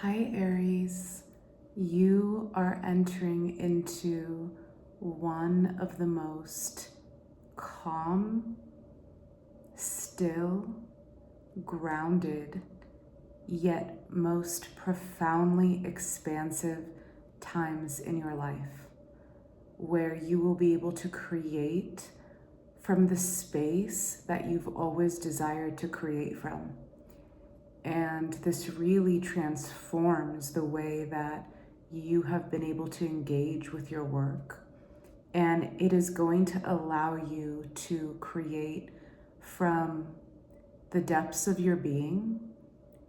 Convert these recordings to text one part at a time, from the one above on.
Hi Aries, you are entering into one of the most calm, still, grounded, yet most profoundly expansive times in your life, where you will be able to create from the space that you've always desired to create from. And this really transforms the way that you have been able to engage with your work. And it is going to allow you to create from the depths of your being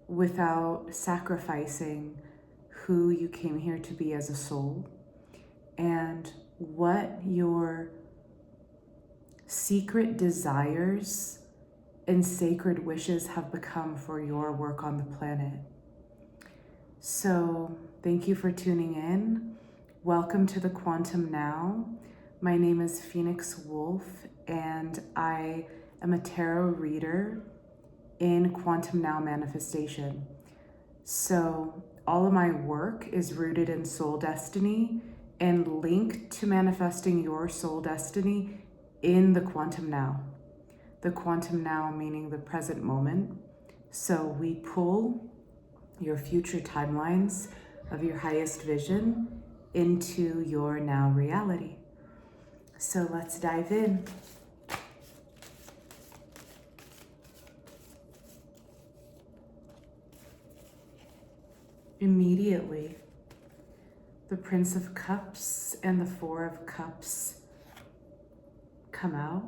without sacrificing who you came here to be as a soul and what your secret desires and sacred wishes have become for your work on the planet. So thank you for tuning in. Welcome to the Quantum Now. My name is Phoenix Wolf, and I am a tarot reader in Quantum Now manifestation. So all of my work is rooted in soul destiny and linked to manifesting your soul destiny in the Quantum Now. The Quantum Now meaning the present moment. So we pull your future timelines of your highest vision into your now reality. So let's dive in. Immediately, the Prince of Cups and the Four of Cups come out.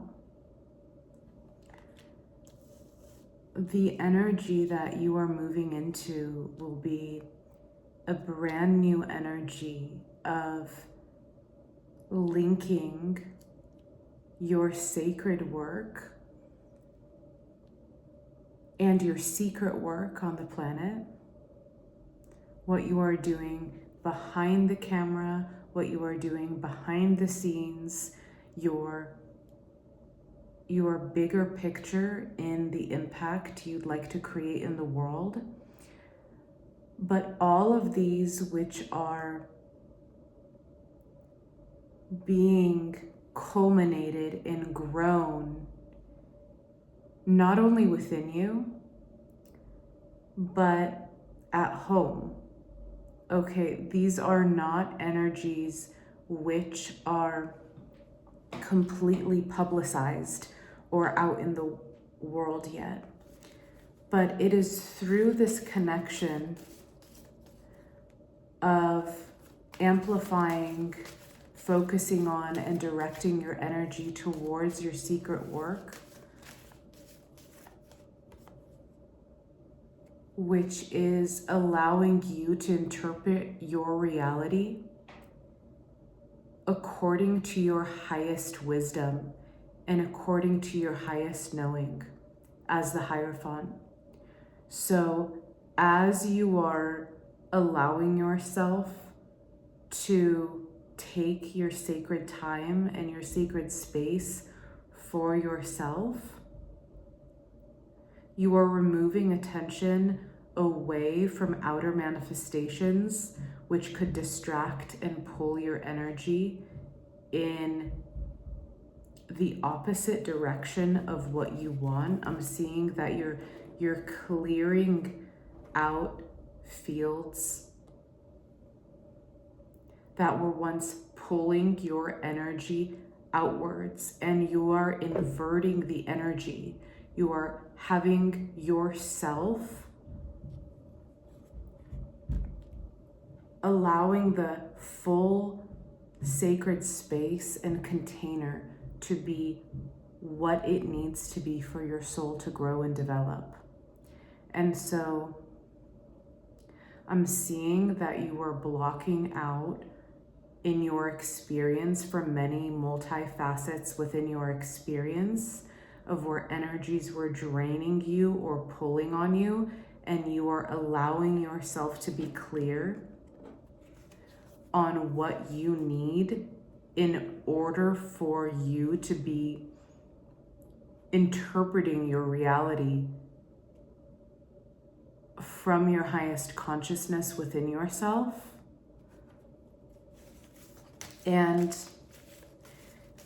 The energy that you are moving into will be a brand new energy of linking your sacred work and your secret work on the planet, what you are doing behind the camera, what you are doing behind the scenes, your bigger picture in the impact you'd like to create in the world. But all of these which are being culminated and grown not only within you, but at home. Okay, these are not energies which are completely publicized or out in the world yet. But it is through this connection of amplifying, focusing on, and directing your energy towards your secret work, which is allowing you to interpret your reality according to your highest wisdom and according to your highest knowing as the Hierophant. So as you are allowing yourself to take your sacred time and your sacred space for yourself, you are removing attention away from outer manifestations, which could distract and pull your energy in the opposite direction of what you want. I'm seeing that you're clearing out fields that were once pulling your energy outwards, and you are inverting the energy. You are having yourself allowing the full sacred space and container to be what it needs to be for your soul to grow and develop. And so I'm seeing that you are blocking out in your experience from many multifacets within your experience of where energies were draining you or pulling on you, and you are allowing yourself to be clear on what you need in order for you to be interpreting your reality from your highest consciousness within yourself. And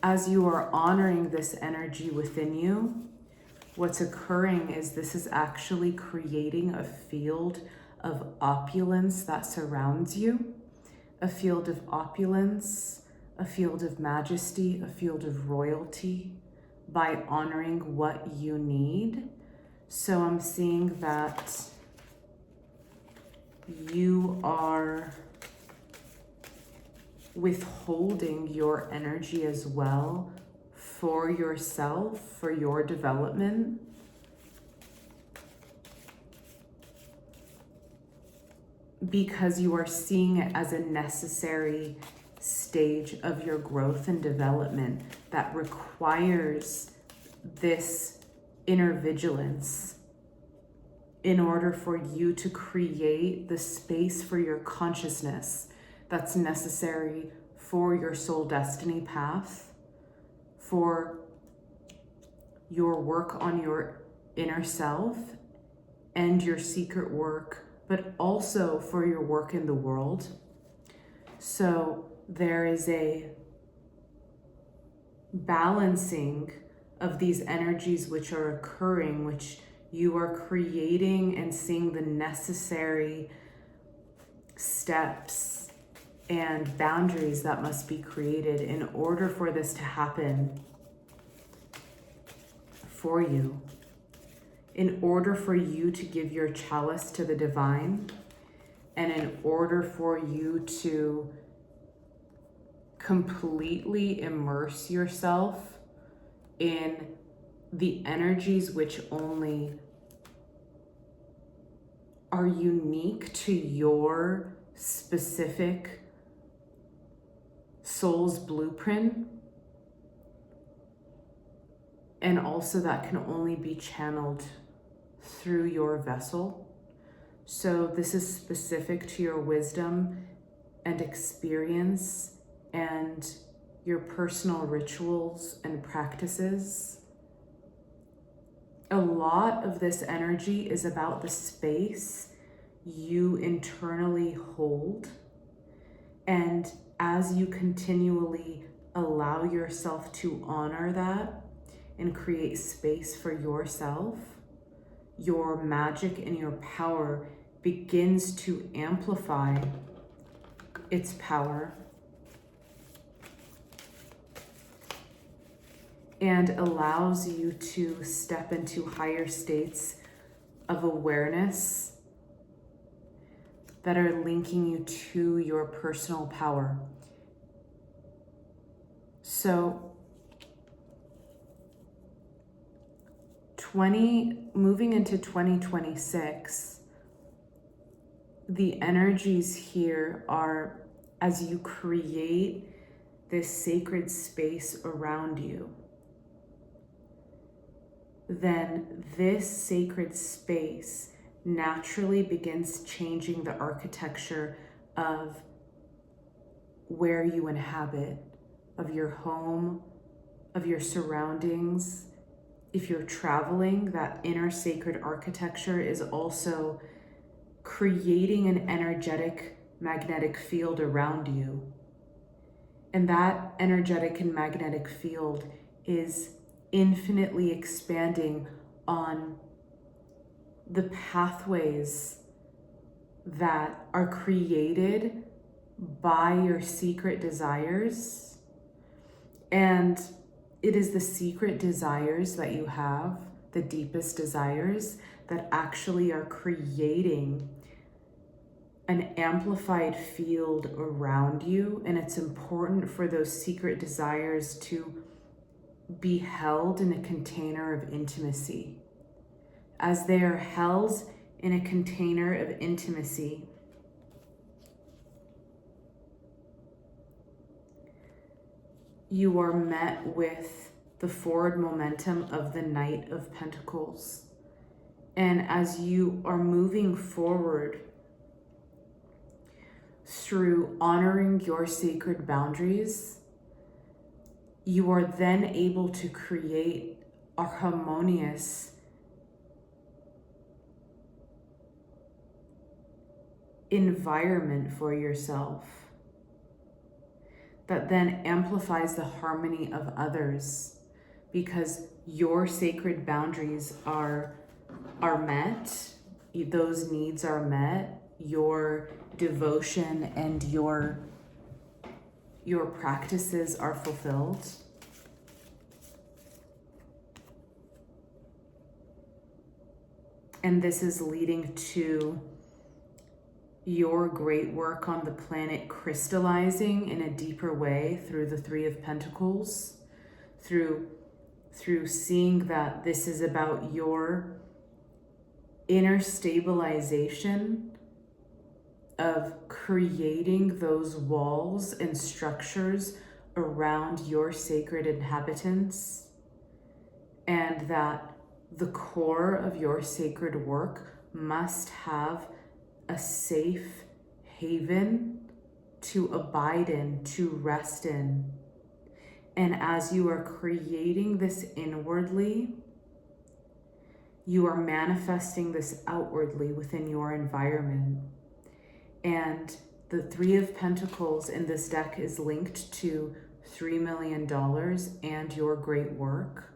as you are honoring this energy within you, what's occurring is this is actually creating a field of opulence that surrounds you, a field of opulence, a field of majesty, a field of royalty, by honoring what you need. So I'm seeing that you are withholding your energy as well for yourself, for your development. Because you are seeing it as a necessary stage of your growth and development that requires this inner vigilance in order for you to create the space for your consciousness that's necessary for your soul destiny path, for your work on your inner self and your secret work, but also for your work in the world. So there is a balancing of these energies which are occurring, which you are creating and seeing the necessary steps and boundaries that must be created in order for this to happen for you. In order for you to give your chalice to the divine, and in order for you to completely immerse yourself in the energies which only are unique to your specific soul's blueprint, and also that can only be channeled through your vessel. So this is specific to your wisdom and experience and your personal rituals and practices. A lot of this energy is about the space you internally hold. And as you continually allow yourself to honor that and create space for yourself, your magic and your power begins to amplify its power and allows you to step into higher states of awareness that are linking you to your personal power. So moving into 2026, the energies here are as you create this sacred space around you, then this sacred space naturally begins changing the architecture of where you inhabit, of your home, of your surroundings. If you're traveling, that inner sacred architecture is also creating an energetic magnetic field around you. And that energetic and magnetic field is infinitely expanding on the pathways that are created by your secret desires. And it is the secret desires that you have, the deepest desires, that actually are creating an amplified field around you. And it's important for those secret desires to be held in a container of intimacy. As they are held in a container of intimacy, you are met with the forward momentum of the Knight of Pentacles. And as you are moving forward through honoring your sacred boundaries, you are then able to create a harmonious environment for yourself that then amplifies the harmony of others, because your sacred boundaries are met, those needs are met, your devotion and your practices are fulfilled. And this is leading to your great work on the planet crystallizing in a deeper way through the Three of Pentacles, through seeing that this is about your inner stabilization of creating those walls and structures around your sacred inhabitants, and that the core of your sacred work must have a safe haven to abide in, to rest in. And as you are creating this inwardly, you are manifesting this outwardly within your environment. And the Three of Pentacles in this deck is linked to $3 million and your great work.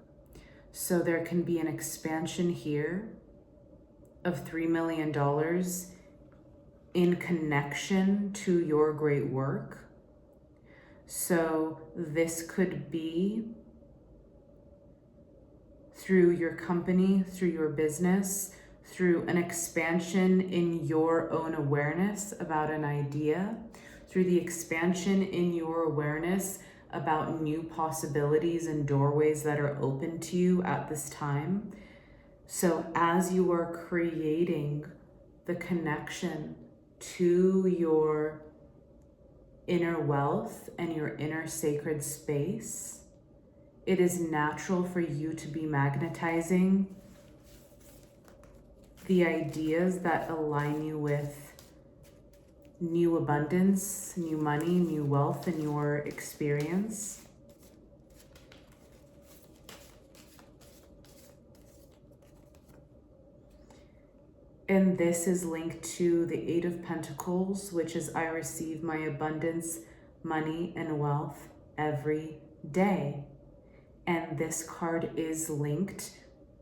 So there can be an expansion here of $3 million in connection to your great work. So this could be through your company, through your business, through an expansion in your own awareness about an idea, through the expansion in your awareness about new possibilities and doorways that are open to you at this time. So as you are creating the connection to your inner wealth and your inner sacred space, it is natural for you to be magnetizing the ideas that align you with new abundance, new money, new wealth in your experience. And this is linked to the Eight of Pentacles, which is I receive my abundance, money, and wealth every day. And this card is linked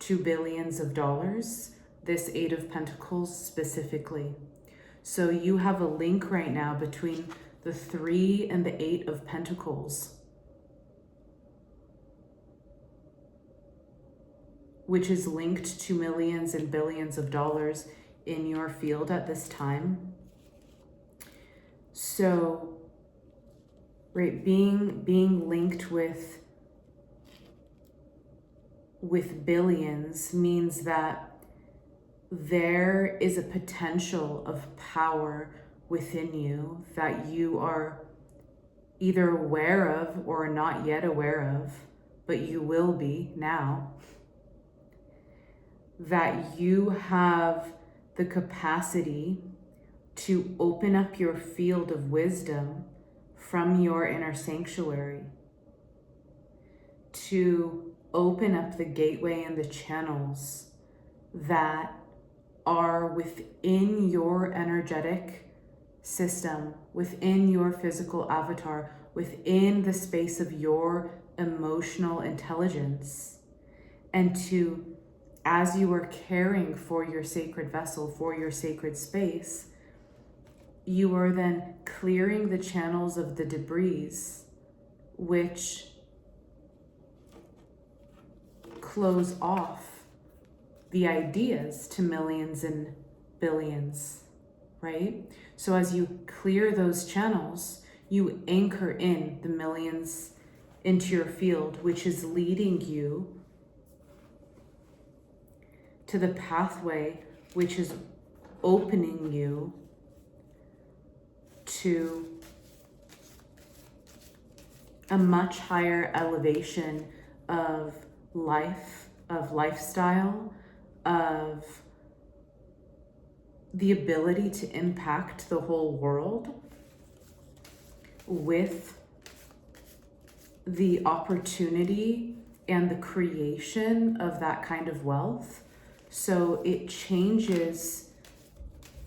to billions of dollars, this Eight of Pentacles specifically. So you have a link right now between the 3 and the 8 of Pentacles, which is linked to millions and billions of dollars in your field at this time. So, right, being linked with billions means that there is a potential of power within you that you are either aware of or not yet aware of, but you will be now. That you have the capacity to open up your field of wisdom from your inner sanctuary, to open up the gateway and the channels that are within your energetic system, within your physical avatar, within the space of your emotional intelligence, and to, as you are caring for your sacred vessel, for your sacred space, you are then clearing the channels of the debris which close off the ideas to millions and billions, right? So as you clear those channels, you anchor in the millions into your field, which is leading you to the pathway, which is opening you to a much higher elevation of life, of lifestyle, of the ability to impact the whole world with the opportunity and the creation of that kind of wealth. So it changes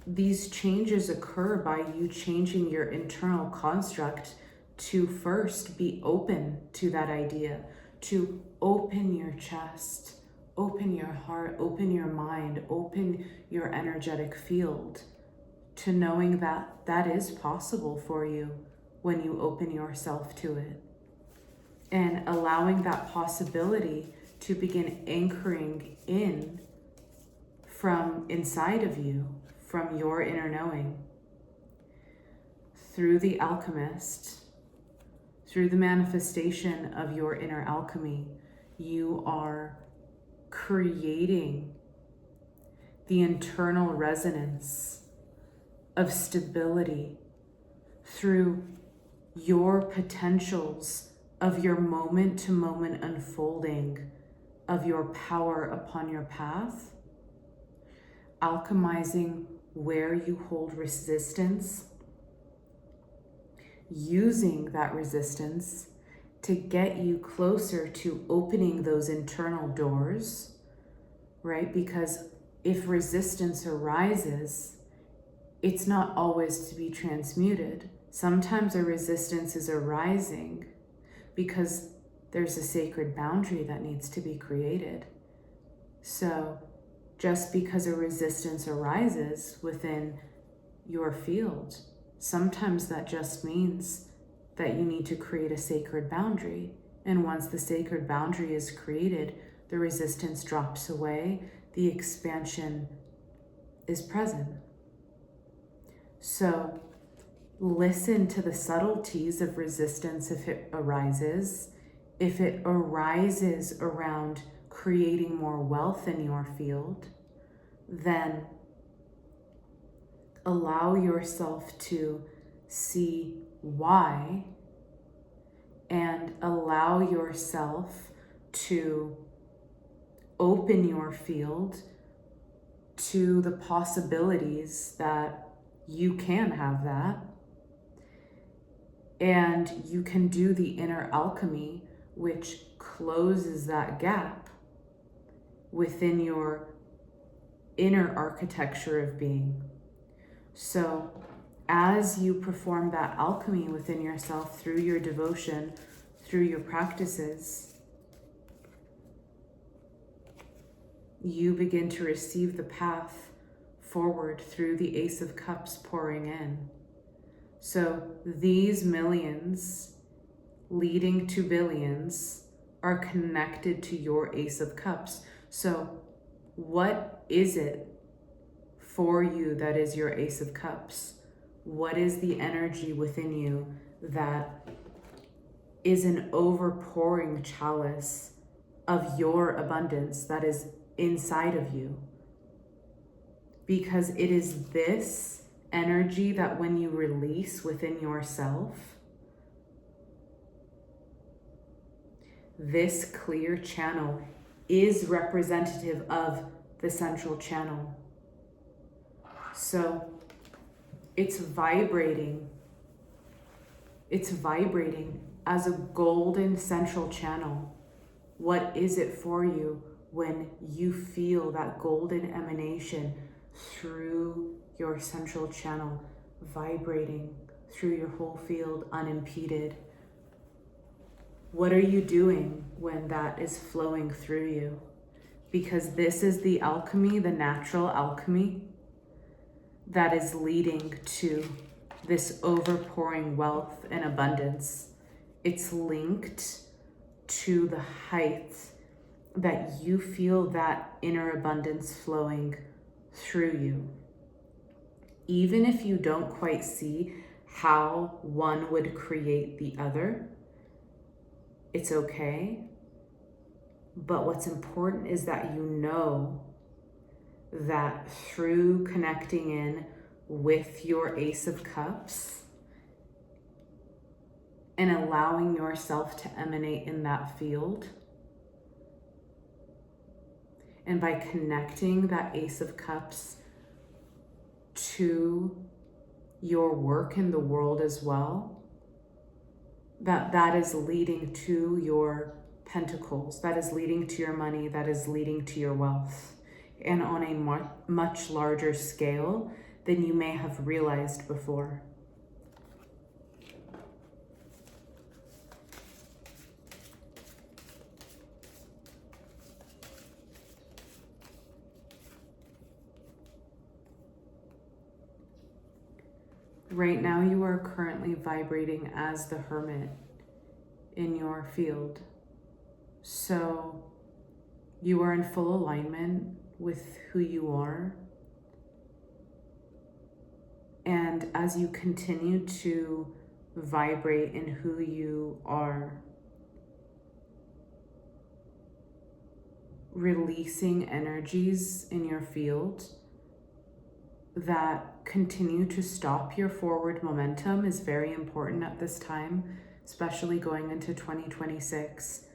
these changes occur by you changing your internal construct to first be open to that idea, to open your chest, open your heart, open your mind, open your energetic field, to knowing that that is possible for you when you open yourself to it. And allowing that possibility to begin anchoring in from inside of you, from your inner knowing. Through the alchemist, through the manifestation of your inner alchemy, you are creating the internal resonance of stability through your potentials of your moment-to-moment unfolding of your power upon your path, alchemizing where you hold resistance, using that resistance to get you closer to opening those internal doors, right? Because if resistance arises, it's not always to be transmuted. Sometimes a resistance is arising because there's a sacred boundary that needs to be created. So just because a resistance arises within your field, sometimes that just means that you need to create a sacred boundary. And once the sacred boundary is created, the resistance drops away, the expansion is present. So listen to the subtleties of resistance if it arises. If it arises around creating more wealth in your field, then allow yourself to see why and allow yourself to open your field to the possibilities that you can have that. And you can do the inner alchemy, which closes that gap within your inner architecture of being. So as you perform that alchemy within yourself through your devotion, through your practices, you begin to receive the path forward through the Ace of Cups pouring in. So these millions leading to billions are connected to your Ace of Cups. So what is it for you that is your Ace of Cups? What is the energy within you that is an overpouring chalice of your abundance that is inside of you? Because it is this energy that when you release within yourself, this clear channel is representative of the central channel. So it's vibrating as a golden central channel. What is it for you when you feel that golden emanation through your central channel, vibrating through your whole field unimpeded? What are you doing when that is flowing through you? Because this is the alchemy, the natural alchemy, that is leading to this overpouring wealth and abundance. It's linked to the height that you feel that inner abundance flowing through you. Even if you don't quite see how one would create the other, it's okay. But what's important is that you know that through connecting in with your Ace of Cups and allowing yourself to emanate in that field, and by connecting that Ace of Cups to your work in the world as well, that is leading to your pentacles, that is leading to your money, that is leading to your wealth. And on a much larger scale, than you may have realized before. Right now, you are currently vibrating as the Hermit in your field. So you are in full alignment with who you are. And as you continue to vibrate in who you are, releasing energies in your field that continue to stop your forward momentum is very important at this time, especially going into 2026.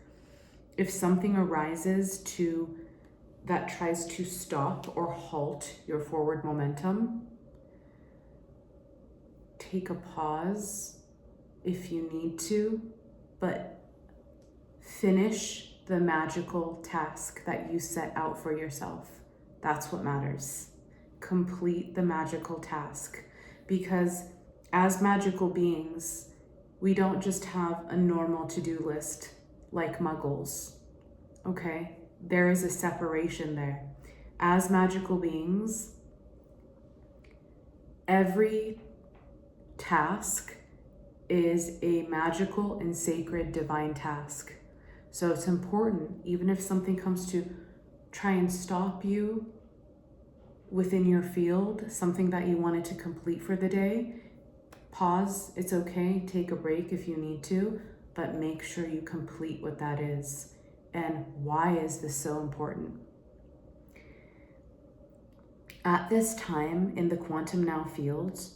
If something arises that tries to stop or halt your forward momentum, take a pause if you need to, but finish the magical task that you set out for yourself. That's what matters. Complete the magical task, because as magical beings, we don't just have a normal to-do list like muggles, okay? There is a separation there. As magical beings, every task is a magical and sacred divine task. So it's important, even if something comes to try and stop you within your field, something that you wanted to complete for the day, pause, it's okay, take a break if you need to, but make sure you complete what that is. And why is this so important? At this time in the Quantum Now fields,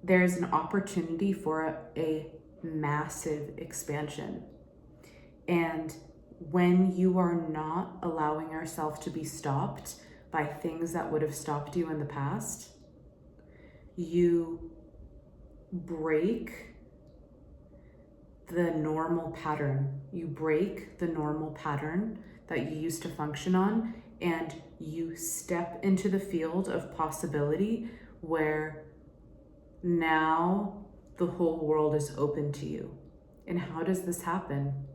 there's an opportunity for a massive expansion. And when you are not allowing yourself to be stopped by things that would have stopped you in the past, you break the normal pattern. You break the normal pattern that you used to function on, and you step into the field of possibility where now the whole world is open to you. And how does this happen?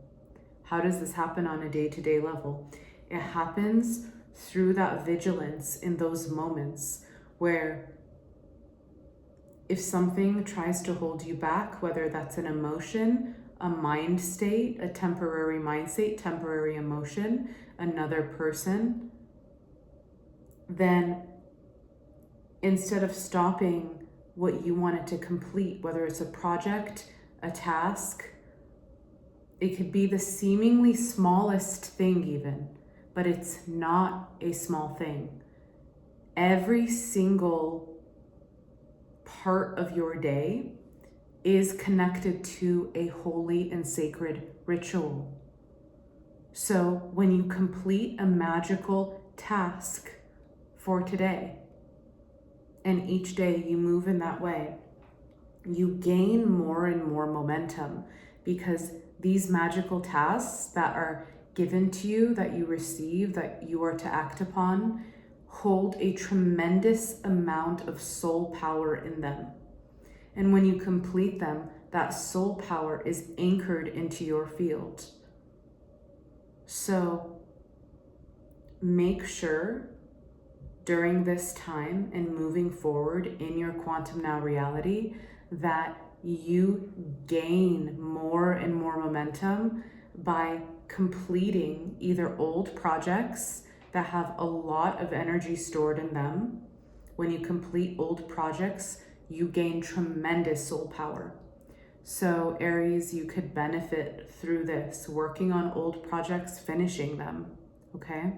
How does this happen on a day-to-day level? It happens through that vigilance in those moments where if something tries to hold you back, whether that's an emotion, a mind state, a temporary mind state, temporary emotion, another person, then instead of stopping what you wanted to complete, whether it's a project, a task, it could be the seemingly smallest thing even, but it's not a small thing. Every single part of your day is connected to a holy and sacred ritual. So when you complete a magical task for today, and each day you move in that way, you gain more and more momentum, because these magical tasks that are given to you, that you receive, that you are to act upon, hold a tremendous amount of soul power in them. And when you complete them, that soul power is anchored into your field. So make sure during this time and moving forward in your Quantum Now reality that you gain more and more momentum by completing either old projects that have a lot of energy stored in them. When you complete old projects, you gain tremendous soul power. So Aries, you could benefit through this, working on old projects, finishing them, okay?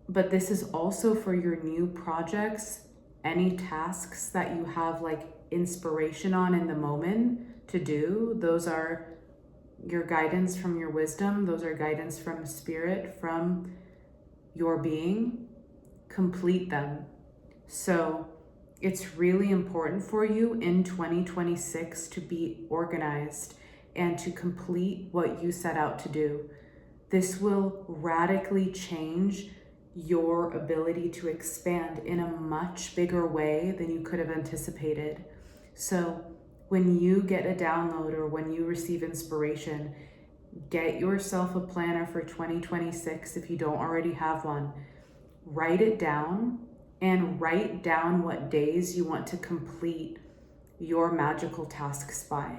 But this is also for your new projects, any tasks that you have like inspiration on in the moment to do. Those are your guidance from your wisdom. Those are guidance from spirit, from your being. Complete them. So it's really important for you in 2026 to be organized and to complete what you set out to do. This will radically change your ability to expand in a much bigger way than you could have anticipated. So when you get a download or when you receive inspiration, get yourself a planner for 2026 if you don't already have one. Write it down and write down what days you want to complete your magical tasks by.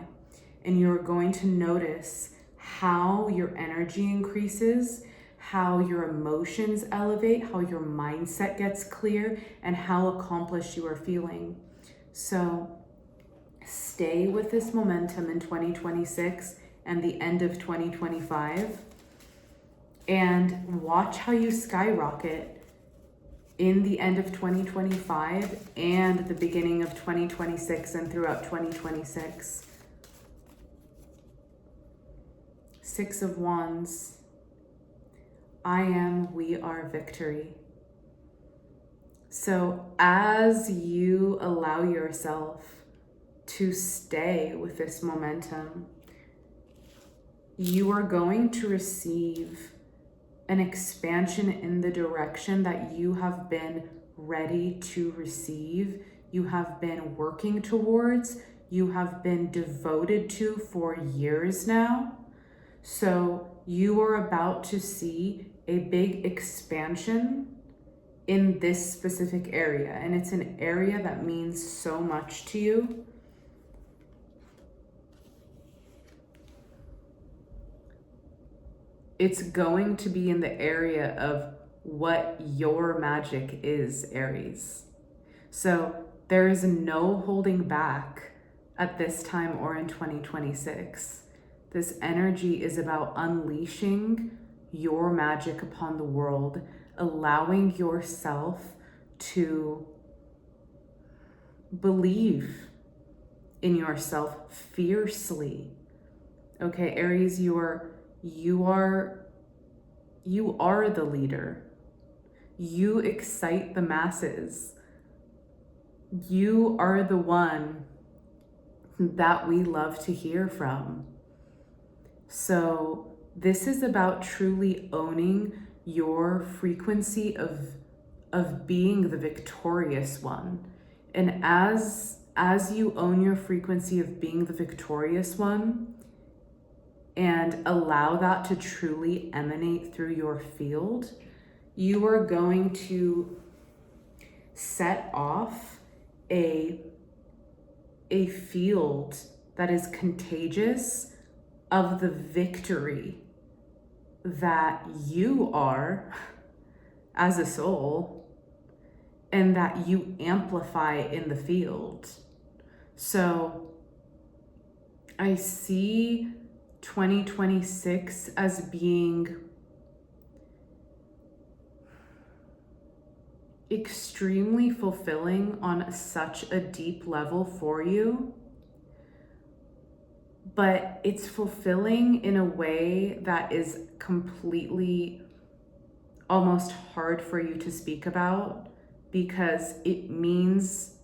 And you're going to notice how your energy increases, how your emotions elevate, how your mindset gets clear, and how accomplished you are feeling. So stay with this momentum in 2026 and the end of 2025, and watch how you skyrocket in the end of 2025 and the beginning of 2026 and throughout 2026. Six of Wands. I am, we are victory. So as you allow yourself to stay with this momentum, you are going to receive an expansion in the direction that you have been ready to receive, you have been working towards, you have been devoted to for years now. So you are about to see a big expansion in this specific area, and it's an area that means so much to you. It's going to be in the area of what your magic is, Aries. So there is no holding back at this time or in 2026. This energy is about unleashing your magic upon the world, allowing yourself to believe in yourself fiercely. Okay, Aries, you are the leader. You excite the masses. You are the one that we love to hear from. So this is about truly owning your frequency of being the victorious one. And as you own your frequency of being the victorious one and allow that to truly emanate through your field, you are going to set off a field that is contagious of the victory that you are as a soul and that you amplify in the field. So I see 2026 as being extremely fulfilling on such a deep level for you. But it's fulfilling in a way that is completely almost hard for you to speak about, because it means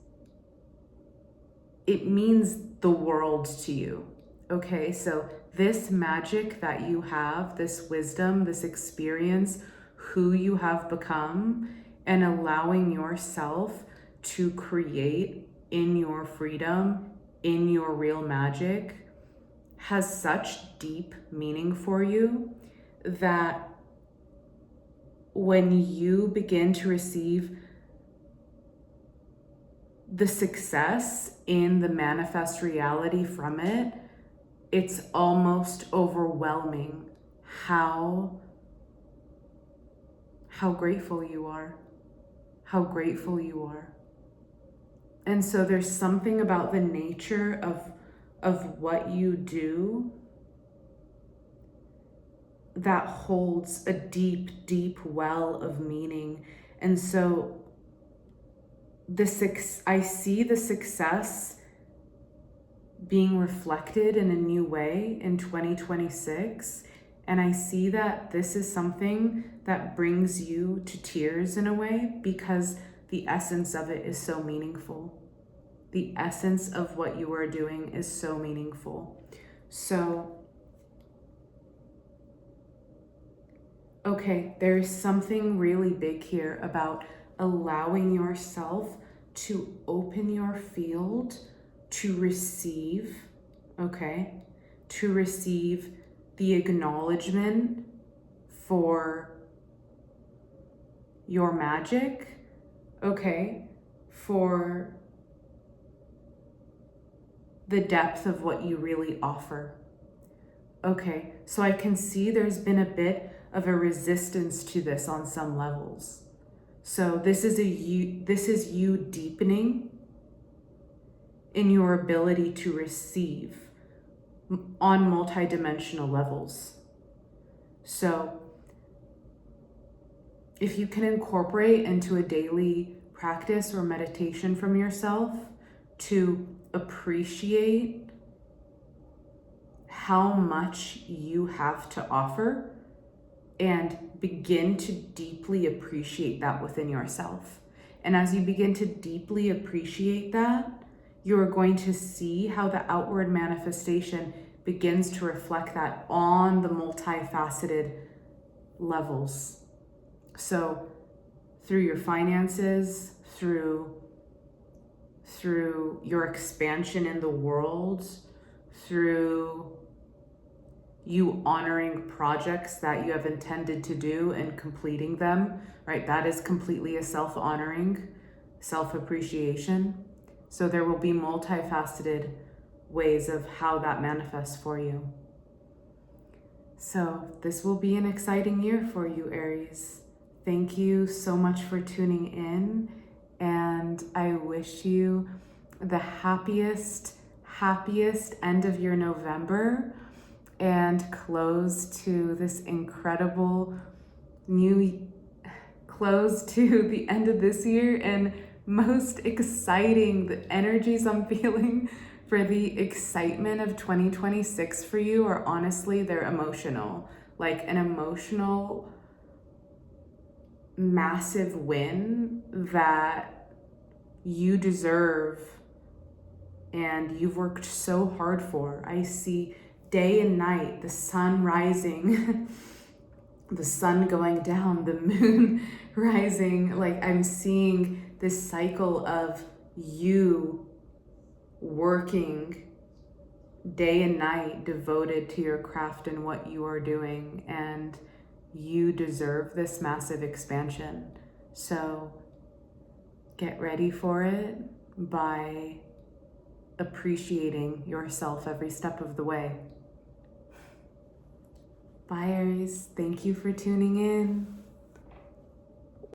the world to you. Okay, so this magic that you have, this wisdom, this experience, who you have become, and allowing yourself to create in your freedom, in your real magic, has such deep meaning for you that when you begin to receive the success in the manifest reality from it, it's almost overwhelming how grateful you are, how grateful you are. And so there's something about the nature of what you do that holds a deep, deep well of meaning. And so I see the success being reflected in a new way in 2026. And I see that this is something that brings you to tears in a way, because the essence of it is so meaningful. The essence of what you are doing is so meaningful. So Okay, there's something really big here about allowing yourself to open your field to receive, okay? To receive the acknowledgement for your magic, okay? For the depth of what you really offer. Okay, so I can see there's been a bit of a resistance to this on some levels. So this is you deepening in your ability to receive on multidimensional levels. So if you can incorporate into a daily practice or meditation from yourself to appreciate how much you have to offer and begin to deeply appreciate that within yourself. And as you begin to deeply appreciate that, you're going to see how the outward manifestation begins to reflect that on the multifaceted levels. So through your finances, through your expansion in the world, through you honoring projects that you have intended to do and completing them, right? That is completely a self-honoring, self-appreciation. So there will be multifaceted ways of how that manifests for you. So this will be an exciting year for you, Aries. Thank you so much for tuning in, and I wish you the happiest end of your November and close to this incredible close to the end of this year, and most exciting, the energies I'm feeling for the excitement of 2026 for you are honestly, they're emotional, like an emotional massive win that you deserve and you've worked so hard for. I see day and night, the sun rising, the sun going down, the moon rising. Like I'm seeing this cycle of you working day and night, devoted to your craft and what you are doing, and you deserve this massive expansion. So get ready for it by appreciating yourself every step of the way. Bye, Aries. Thank you for tuning in.